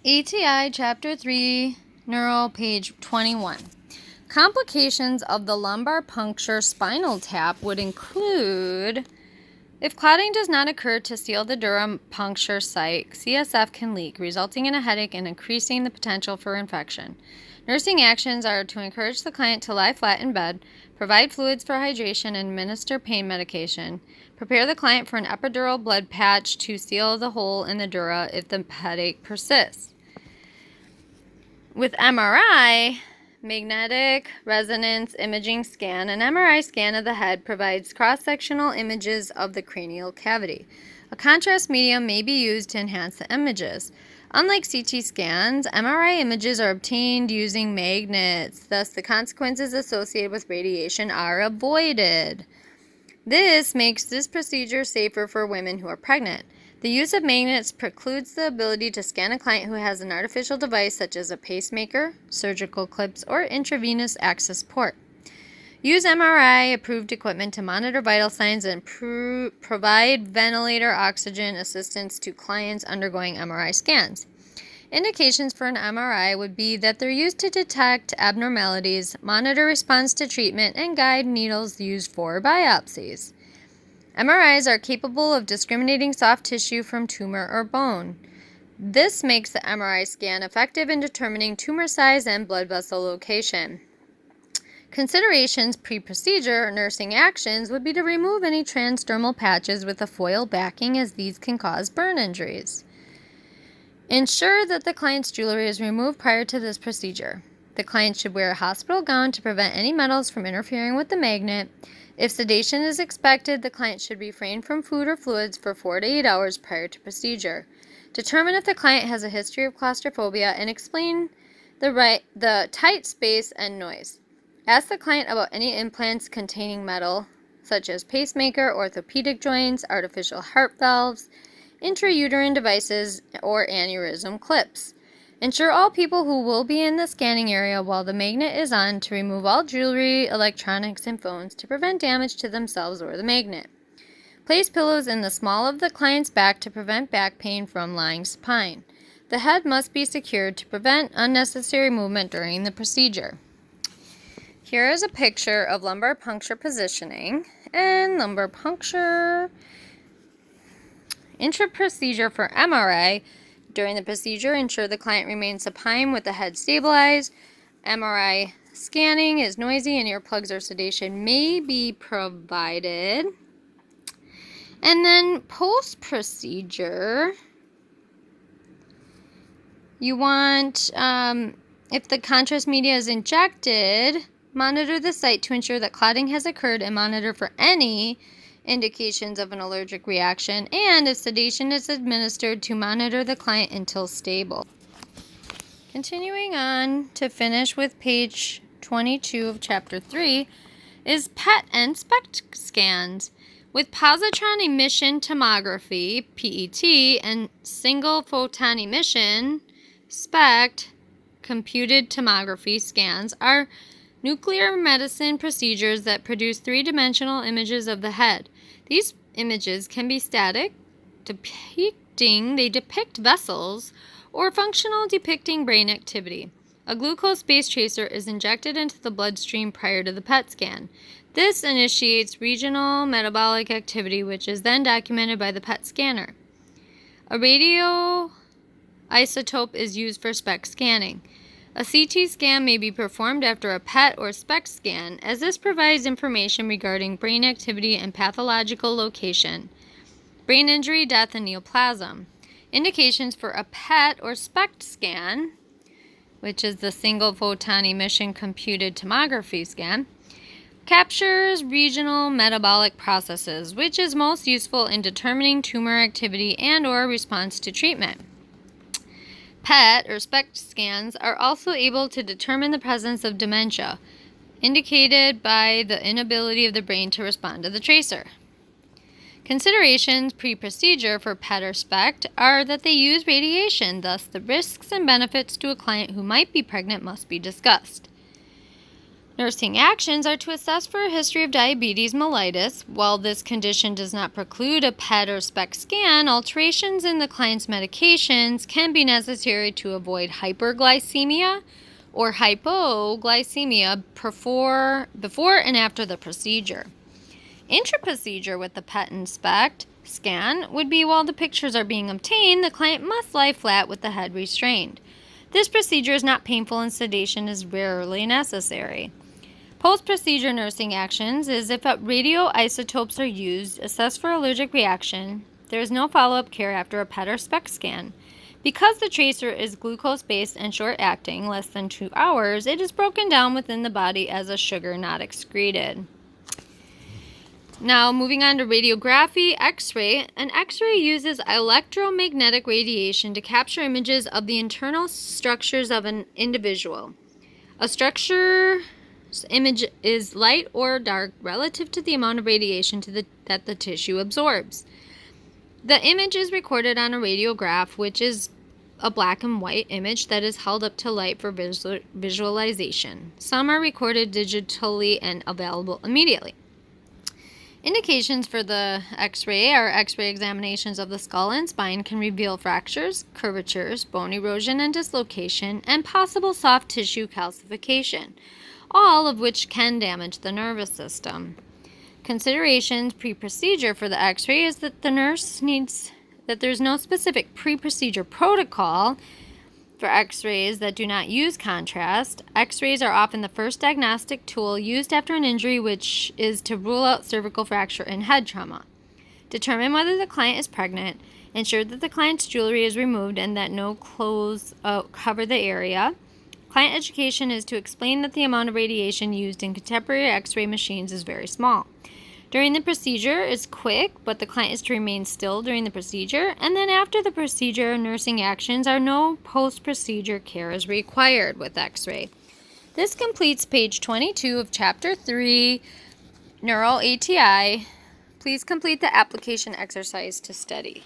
ATI Chapter 3, Neuro, page 21. Complications of the lumbar puncture spinal tap would include, if clotting does not occur to seal the dura puncture site, CSF can leak, resulting in a headache and increasing the potential for infection. Nursing actions are to encourage the client to lie flat in bed, provide fluids for hydration, and administer pain medication. Prepare the client for an epidural blood patch to seal the hole in the dura if the headache persists. With MRI, magnetic resonance imaging scan, an MRI scan of the head provides cross-sectional images of the cranial cavity. A contrast medium may be used to enhance the images. Unlike CT scans, MRI images are obtained using magnets, thus the consequences associated with radiation are avoided. This makes this procedure safer for women who are pregnant. The use of magnets precludes the ability to scan a client who has an artificial device such as a pacemaker, surgical clips, or intravenous access port. Use MRI-approved equipment to monitor vital signs and provide ventilator oxygen assistance to clients undergoing MRI scans. Indications for an MRI would be that they're used to detect abnormalities, monitor response to treatment, and guide needles used for biopsies. MRIs are capable of discriminating soft tissue from tumor or bone. This makes the MRI scan effective in determining tumor size and blood vessel location. Considerations pre-procedure nursing actions would be to remove any transdermal patches with a foil backing, as these can cause burn injuries. Ensure that the client's jewelry is removed prior to this procedure. The client should wear a hospital gown to prevent any metals from interfering with the magnet. If sedation is expected, the client should refrain from food or fluids for 4 to 8 hours prior to procedure. Determine if the client has a history of claustrophobia and explain the tight space and noise. Ask the client about any implants containing metal, such as pacemaker, orthopedic joints, artificial heart valves, intrauterine devices, or aneurysm clips. Ensure all people who will be in the scanning area while the magnet is on to remove all jewelry, electronics, and phones to prevent damage to themselves or the magnet. Place pillows in the small of the client's back to prevent back pain from lying supine. The head must be secured to prevent unnecessary movement during the procedure. Here is a picture of lumbar puncture positioning and lumbar puncture. Intra-procedure for MRI. During the procedure, ensure the client remains supine with the head stabilized. MRI scanning is noisy and earplugs or sedation may be provided. And then post-procedure, you want, if the contrast media is injected, monitor the site to ensure that clotting has occurred and monitor for any indications of an allergic reaction, and if sedation is administered, to monitor the client until stable. Continuing on to finish with page 22 of chapter 3 is PET and Spect scans. With positron emission tomography, PET, and single photon emission, Spect, computed tomography scans are nuclear medicine procedures that produce three-dimensional images of the head. These images can be static, they depict vessels, or functional, depicting brain activity. A glucose-based tracer is injected into the bloodstream prior to the PET scan. This initiates regional metabolic activity, which is then documented by the PET scanner. A radioisotope is used for SPECT scanning. A CT scan may be performed after a PET or SPECT scan, as this provides information regarding brain activity and pathological location. Brain injury, death, and neoplasm. Indications for a PET or SPECT scan, which is the single photon emission computed tomography scan, captures regional metabolic processes, which is most useful in determining tumor activity and/or response to treatment. PET or SPECT scans are also able to determine the presence of dementia, indicated by the inability of the brain to respond to the tracer. Considerations pre-procedure for PET or SPECT are that they use radiation, thus the risks and benefits to a client who might be pregnant must be discussed. Nursing actions are to assess for a history of diabetes mellitus. While this condition does not preclude a PET or Spect scan, alterations in the client's medications can be necessary to avoid hyperglycemia or hypoglycemia before and after the procedure. Intra-procedure with the PET and Spect scan would be while the pictures are being obtained, the client must lie flat with the head restrained. This procedure is not painful and sedation is rarely necessary. Post-procedure nursing actions is if radioisotopes are used, assess for allergic reaction. There is no follow-up care after a PET or Spect scan. Because the tracer is glucose-based and short-acting, less than 2 hours, it is broken down within the body as a sugar not excreted. Now, moving on to radiography, X-ray. An X-ray uses electromagnetic radiation to capture images of the internal structures of an individual. A structure's image is light or dark relative to the amount of radiation that the tissue absorbs. The image is recorded on a radiograph, which is a black and white image that is held up to light for visualization. Some are recorded digitally and available immediately. Indications for the X-ray are X-ray examinations of the skull and spine can reveal fractures, curvatures, bone erosion and dislocation, and possible soft tissue calcification, all of which can damage the nervous system. Considerations pre-procedure for the X-ray is that the nurse needs that there's no specific pre-procedure protocol for X-rays that do not use contrast. X-rays are often the first diagnostic tool used after an injury, which is to rule out cervical fracture and head trauma. Determine whether the client is pregnant. Ensure that the client's jewelry is removed and that no clothes cover the area. Client education is to explain that the amount of radiation used in contemporary X-ray machines is very small. During the procedure is quick, but the client is to remain still during the procedure, and then after the procedure, nursing actions are no post-procedure care is required with X-ray. This completes page 22 of Chapter 3, Neuro ATI. Please complete the application exercise to study.